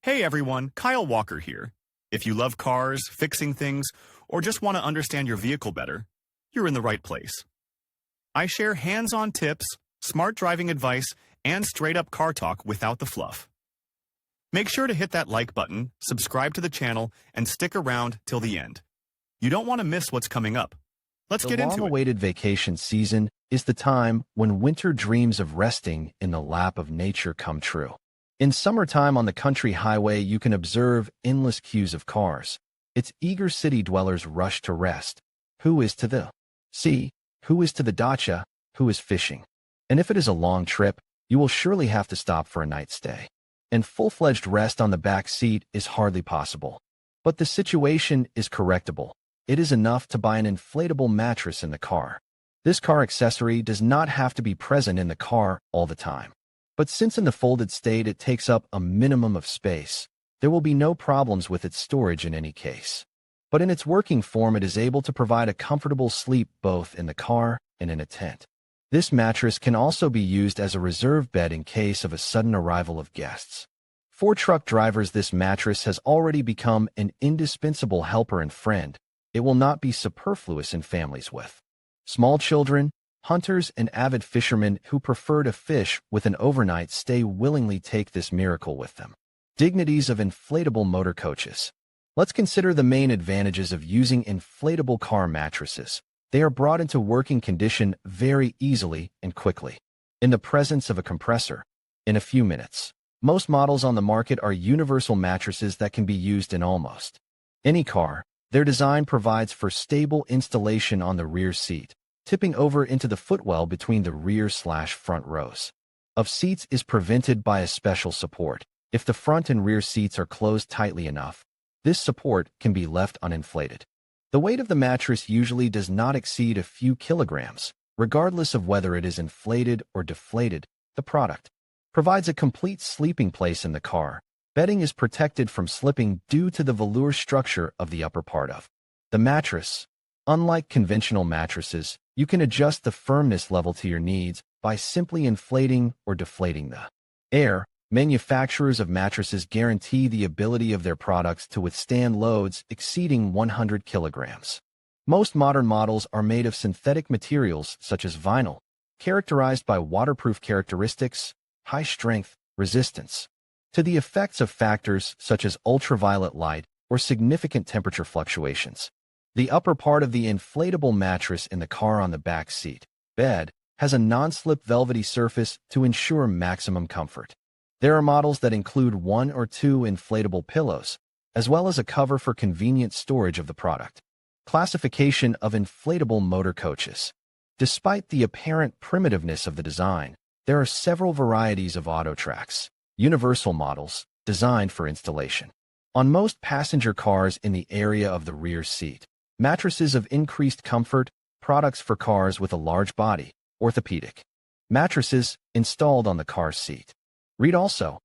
Hey everyone, Kyle Walker here. If you love cars, fixing things, or just want to understand your vehicle better, you're in the right place. I share hands-on tips, smart driving advice, and straight-up car talk without the fluff. Make sure to hit that like button, subscribe to the channel, and stick around till the end. You don't want to miss what's coming up. Let's get into it. The long-awaited vacation season is the time when winter dreams of resting in the lap of nature come true. In summertime on the country highway, you can observe endless queues of cars. Its eager city dwellers rush to rest. Who is to the sea? Who is to the dacha? Who is fishing? And if it is a long trip, you will surely have to stop for a night stay. And full-fledged rest on the back seat is hardly possible. But the situation is correctable. It is enough to buy an inflatable mattress in the car. This car accessory does not have to be present in the car all the time. But since in the folded state it takes up a minimum of space, there will be no problems with its storage in any case. But in its working form, it is able to provide a comfortable sleep both in the car and in a tent. This mattress can also be used as a reserve bed in case of a sudden arrival of guests. For truck drivers, this mattress has already become an indispensable helper and friend. It will not be superfluous in families with small children, hunters, and avid fishermen who prefer to fish with an overnight stay willingly take this miracle with them. Dignities of inflatable motor coaches. Let's consider the main advantages of using inflatable car mattresses. They are brought into working condition very easily and quickly. In the presence of a compressor, in a few minutes. Most models on the market are universal mattresses that can be used in almost any car. Their design provides for stable installation on the rear seat, tipping over into the footwell between the rear/front rows of seats is prevented by a special support. If the front and rear seats are closed tightly enough, this support can be left uninflated. The weight of the mattress usually does not exceed a few kilograms, regardless of whether it is inflated or deflated. The product provides a complete sleeping place in the car. Bedding is protected from slipping due to the velour structure of the upper part of the mattress. Unlike conventional mattresses, you can adjust the firmness level to your needs by simply inflating or deflating the air. Manufacturers of mattresses guarantee the ability of their products to withstand loads exceeding 100 kilograms. Most modern models are made of synthetic materials such as vinyl, characterized by waterproof characteristics, high strength, resistance to the effects of factors such as ultraviolet light or significant temperature fluctuations. The upper part of the inflatable mattress in the car on the back seat bed has a non-slip velvety surface to ensure maximum comfort. There are models that include 1 or 2 inflatable pillows, as well as a cover for convenient storage of the product. Classification of inflatable motor coaches. Despite the apparent primitiveness of the design, there are several varieties of auto tracks, universal models, designed for installation on most passenger cars in the area of the rear seat. Mattresses of increased comfort, products for cars with a large body, orthopedic mattresses installed on the car seat. Read also,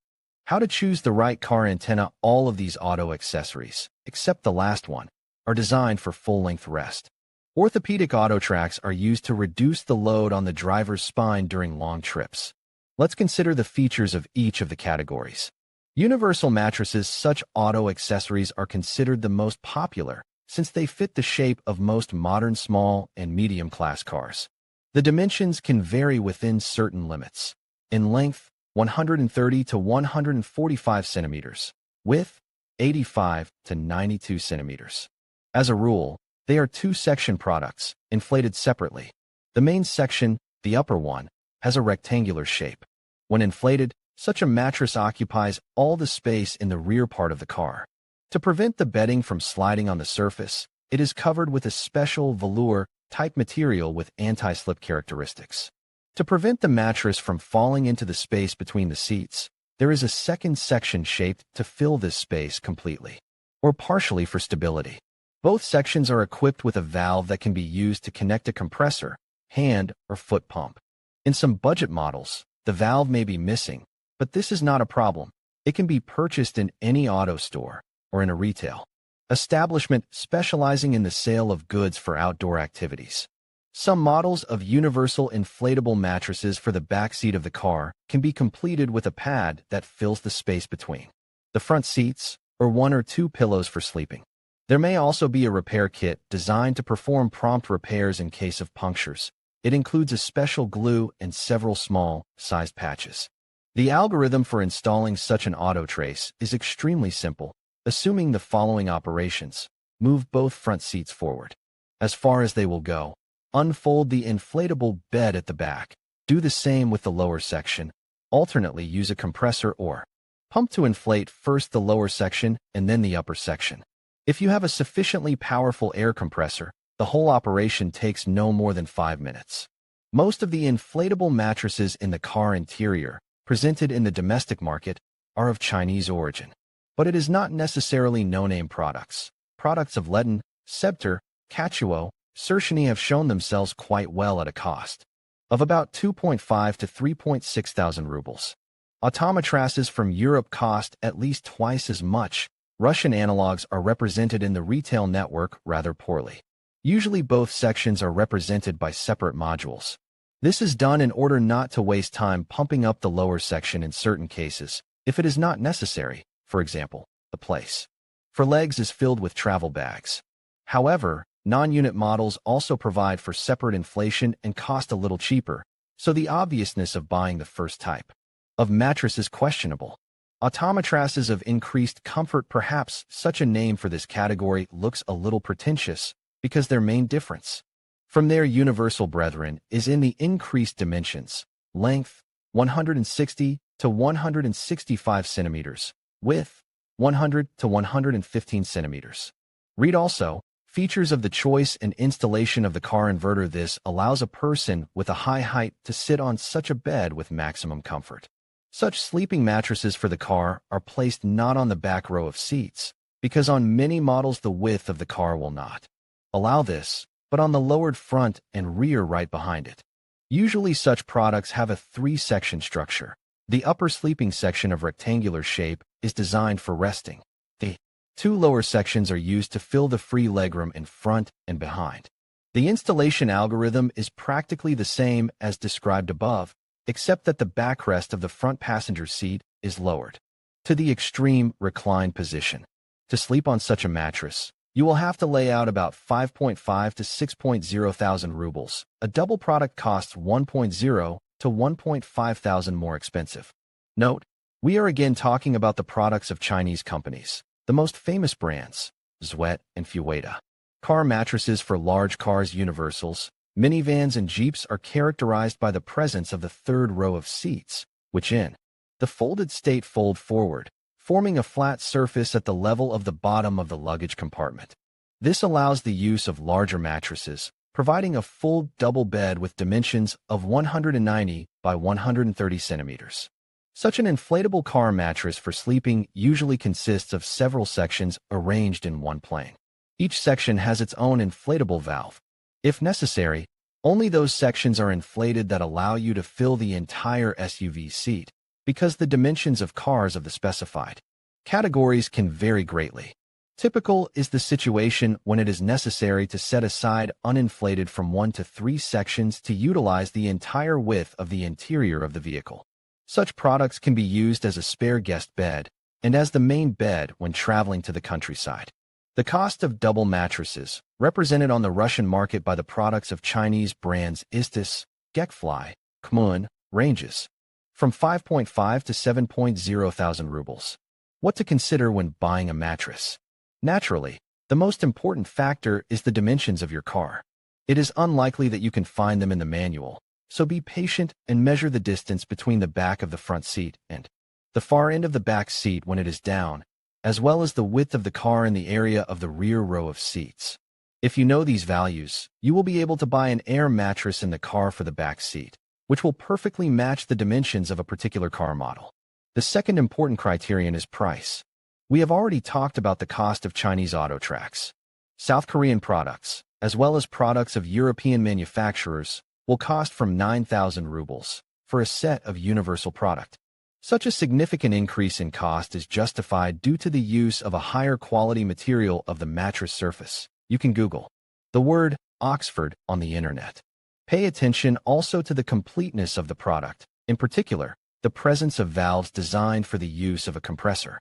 how to choose the right car antenna. All of these auto accessories, except the last one, are designed for full-length rest. Orthopedic auto tracks are used to reduce the load on the driver's spine during long trips. Let's consider the features of each of the categories. Universal mattresses. Such auto accessories are considered the most popular since they fit the shape of most modern small and medium-class cars. The dimensions can vary within certain limits. In length, 130 to 145 centimeters. Width, 85 to 92 centimeters. As a rule, they are two-section products, inflated separately. The main section, the upper one, has a rectangular shape. When inflated, such a mattress occupies all the space in the rear part of the car. To prevent the bedding from sliding on the surface, it is covered with a special velour-type material with anti-slip characteristics. To prevent the mattress from falling into the space between the seats, there is a second section shaped to fill this space completely, or partially for stability. Both sections are equipped with a valve that can be used to connect a compressor, hand, or foot pump. In some budget models, the valve may be missing, but this is not a problem. It can be purchased in any auto store or in a retail establishment specializing in the sale of goods for outdoor activities. Some models of universal inflatable mattresses for the backseat of the car can be completed with a pad that fills the space between the front seats, or 1 or 2 pillows for sleeping. There may also be a repair kit designed to perform prompt repairs in case of punctures. It includes a special glue and several small-sized patches. The algorithm for installing such an auto trace is extremely simple, assuming the following operations. Move both front seats forward as far as they will go. Unfold the inflatable bed at the back. Do the same with the lower section. Alternately use a compressor or pump to inflate first the lower section and then the upper section. If you have a sufficiently powerful air compressor, the whole operation takes no more than 5 minutes. Most of the inflatable mattresses in the car interior presented in the domestic market are of Chinese origin, but it is not necessarily no-name products. Products of Letten, Sebter, Cachuo, Sershini have shown themselves quite well at a cost of about 2.5 to 3.6 thousand rubles. Mattresses from Europe cost at least twice as much. Russian analogs are represented in the retail network rather poorly. Usually both sections are represented by separate modules. This is done in order not to waste time pumping up the lower section in certain cases, if it is not necessary. For example, the place for legs is filled with travel bags. However, non-unit models also provide for separate inflation and cost a little cheaper, so the obviousness of buying the first type of mattress is questionable. Mattresses of increased comfort. Perhaps such a name for this category looks a little pretentious because their main difference from their universal brethren is in the increased dimensions: length 160 to 165 centimeters, width 100 to 115 centimeters. Read also features of the choice and installation of the car inverter. This allows a person with a high height to sit on such a bed with maximum comfort. Such sleeping mattresses for the car are placed not on the back row of seats, because on many models the width of the car will not allow this, but on the lowered front and rear right behind it. Usually such products have a 3-section structure. The upper sleeping section of rectangular shape is designed for resting. The 2 lower sections are used to fill the free legroom in front and behind. The installation algorithm is practically the same as described above, except that the backrest of the front passenger seat is lowered to the extreme reclined position. To sleep on such a mattress, you will have to lay out about 5.5 to 6.0 thousand rubles. A double product costs 1.0 to 1.5 thousand more expensive. Note, we are again talking about the products of Chinese companies. The most famous brands, Zwet and Fueda. Car mattresses for large cars. Universals, minivans and Jeeps are characterized by the presence of the third row of seats, which in the folded state fold forward, forming a flat surface at the level of the bottom of the luggage compartment. This allows the use of larger mattresses, providing a full double bed with dimensions of 190 by 130 centimeters. Such an inflatable car mattress for sleeping usually consists of several sections arranged in one plane. Each section has its own inflatable valve. If necessary, only those sections are inflated that allow you to fill the entire SUV seat, because the dimensions of cars of the specified categories can vary greatly. Typical is the situation when it is necessary to set aside uninflated from 1 to 3 sections to utilize the entire width of the interior of the vehicle. Such products can be used as a spare guest bed and as the main bed when traveling to the countryside. The cost of double mattresses, represented on the Russian market by the products of Chinese brands Istis, Gekfly, Kmun, ranges from 5.5 to 7.0 thousand rubles. What to consider when buying a mattress? Naturally, the most important factor is the dimensions of your car. It is unlikely that you can find them in the manual, so be patient and measure the distance between the back of the front seat and the far end of the back seat when it is down, as well as the width of the car in the area of the rear row of seats. If you know these values, you will be able to buy an air mattress in the car for the back seat, which will perfectly match the dimensions of a particular car model. The second important criterion is price. We have already talked about the cost of Chinese auto tracks. South Korean products, as well as products of European manufacturers, will cost from 9,000 rubles for a set of universal product. Such a significant increase in cost is justified due to the use of a higher quality material of the mattress surface. You can Google the word Oxford on the internet. Pay attention also to the completeness of the product, in particular, the presence of valves designed for the use of a compressor.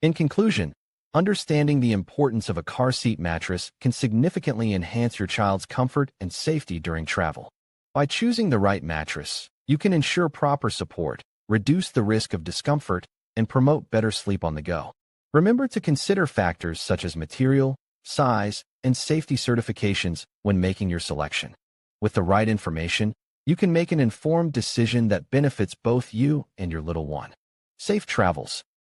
In conclusion, understanding the importance of a car seat mattress can significantly enhance your child's comfort and safety during travel. By choosing the right mattress, you can ensure proper support, reduce the risk of discomfort, and promote better sleep on the go. Remember to consider factors such as material, size, and safety certifications when making your selection. With the right information, you can make an informed decision that benefits both you and your little one. Safe travels.